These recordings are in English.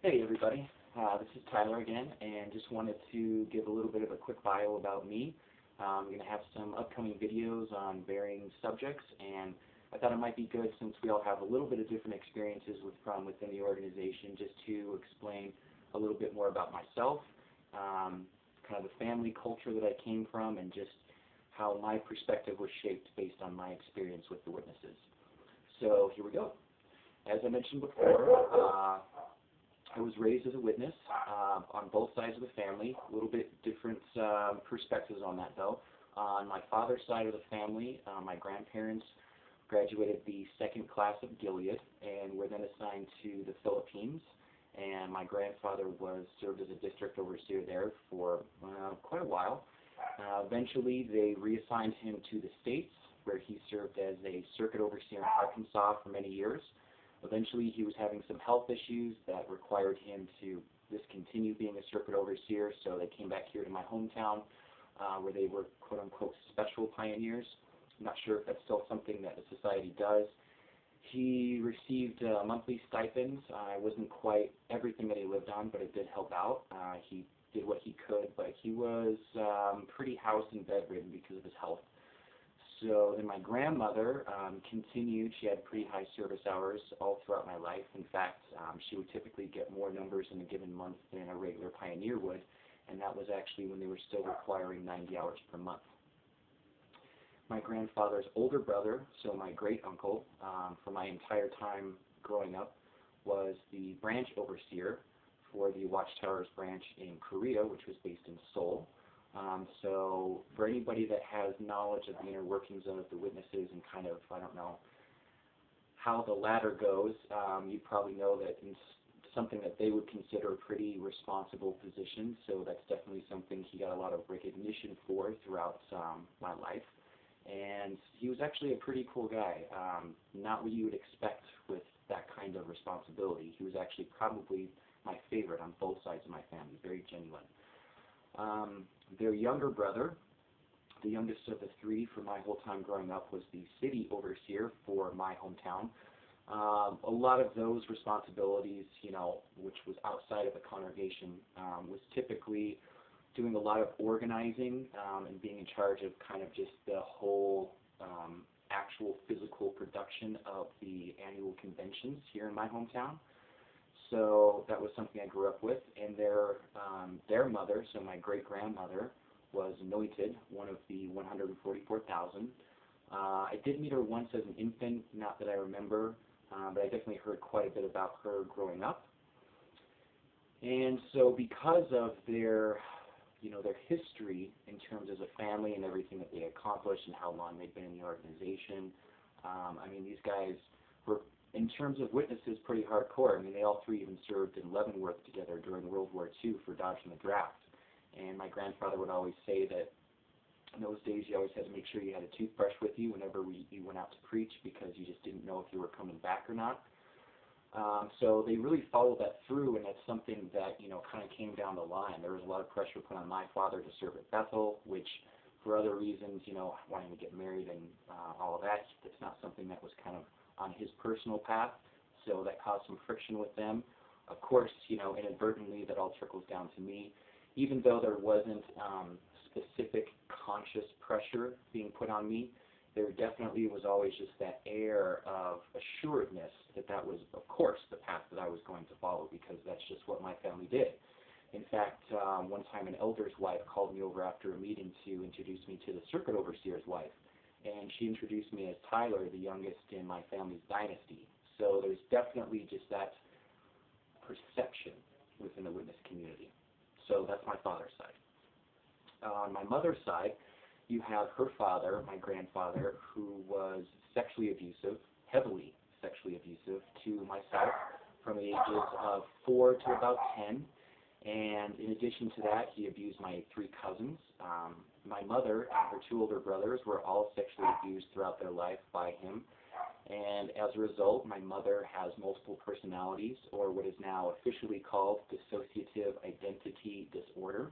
Hey everybody, this is Tyler again, and just wanted to give a little bit of a quick bio about me. I'm going to have some upcoming videos on varying subjects, and I thought it might be good, since we all have a little bit of different experiences from within the organization, just to explain a little bit more about myself, kind of the family culture that I came from, and just how my perspective was shaped based on my experience with the witnesses. So here we go. As I mentioned before, I was raised as a witness on both sides of the family. A little bit different perspectives on that, though. On my father's side of the family, my grandparents graduated the second class of Gilead and were then assigned to the Philippines. And my grandfather served as a district overseer there for quite a while. Eventually, they reassigned him to the States, where he served as a circuit overseer in Arkansas for many years. Eventually, he was having some health issues that required him to discontinue being a circuit overseer, so they came back here to my hometown, where they were quote-unquote special pioneers. I'm not sure if that's still something that the society does. He received monthly stipends. It wasn't quite everything that he lived on, but it did help out. He did what he could, but he was pretty house and bedridden because of his health. So then my grandmother continued. She had pretty high service hours all throughout my life. In fact, she would typically get more numbers in a given month than a regular pioneer would, and that was actually when they were still requiring 90 hours per month. My grandfather's older brother, so my great-uncle, for my entire time growing up, was the branch overseer for the Watchtowers branch in Korea, which was based in Seoul. So for anybody that has knowledge of the inner workings of the witnesses and kind of, I don't know, how the ladder goes, you probably know that it's something that they would consider a pretty responsible position. So that's definitely something he got a lot of recognition for throughout my life. And he was actually a pretty cool guy, not what you would expect with that kind of responsibility. He was actually probably my favorite on both sides of my family, very genuine. Their younger brother, the youngest of the three for my whole time growing up, was the city overseer for my hometown. A lot of those responsibilities, which was outside of the congregation, was typically doing a lot of organizing and being in charge of kind of just the whole actual physical production of the annual conventions here in my hometown. So that was something I grew up with, and their mother, so my great-grandmother, was anointed, one of the 144,000. I did meet her once as an infant, not that I remember, but I definitely heard quite a bit about her growing up. And so because of their history in terms of a family and everything that they accomplished and how long they'd been in the organization, these guys were, in terms of witnesses, pretty hardcore. They all three even served in Leavenworth together during World War II for dodging the draft. And my grandfather would always say that in those days you always had to make sure you had a toothbrush with you whenever you went out to preach, because you just didn't know if you were coming back or not. So they really followed that through, and that's something that kind of came down the line. There was a lot of pressure put on my father to serve at Bethel, which for other reasons, wanting to get married and all of that, it's not something that was kind of on his personal path, so that caused some friction with them. Of course, inadvertently that all trickles down to me. Even though there wasn't specific conscious pressure being put on me, there definitely was always just that air of assuredness that was, of course, the path that I was going to follow, because that's just what my family did. In fact, one time an elder's wife called me over after a meeting to introduce me to the circuit overseer's wife. And she introduced me as Tyler, the youngest in my family's dynasty. So there's definitely just that perception within the witness community. So that's my father's side. On my mother's side, you have her father, my grandfather, who was sexually abusive, heavily sexually abusive, to myself from the ages of 4 to about 10. And in addition to that, he abused my 3 cousins. My mother and her 2 older brothers were all sexually abused throughout their life by him. And as a result, my mother has multiple personalities, or what is now officially called dissociative identity disorder.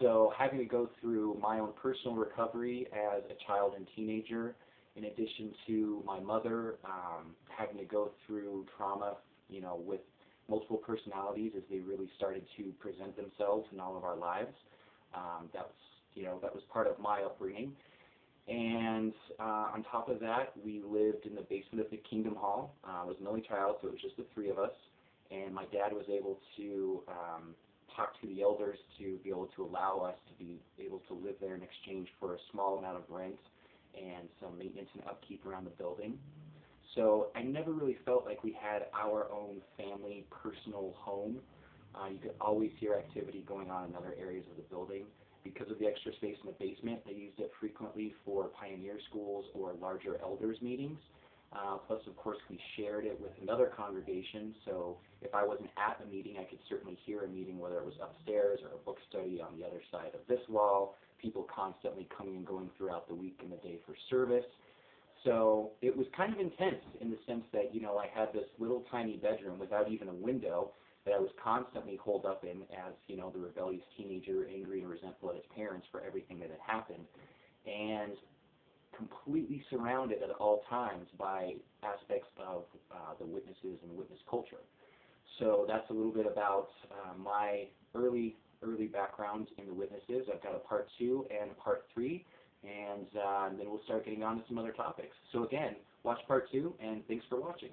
So having to go through my own personal recovery as a child and teenager, in addition to my mother having to go through trauma, you know, with multiple personalities as they really started to present themselves in all of our lives. That was part of my upbringing. And on top of that, we lived in the basement of the Kingdom Hall. I was an only child, so it was just the three of us. And my dad was able to talk to the elders to be able to allow us to be able to live there in exchange for a small amount of rent and some maintenance and upkeep around the building. So I never really felt like we had our own family, personal home. You could always hear activity going on in other areas of the building. Because of the extra space in the basement, they used it frequently for pioneer schools or larger elders meetings. Plus, of course, we shared it with another congregation, so if I wasn't at a meeting, I could certainly hear a meeting, whether it was upstairs or a book study on the other side of this wall, people constantly coming and going throughout the week and the day for service. So it was kind of intense in the sense that, you know, I had this little tiny bedroom without even a window that I was constantly holed up in as, you know, the rebellious teenager, angry and resentful at his parents for everything that had happened, and completely surrounded at all times by aspects of the witnesses and witness culture. So that's a little bit about my early background in the witnesses. I've got a part 2 and a part 3, and then we'll start getting on to some other topics. So again, watch part 2, and thanks for watching.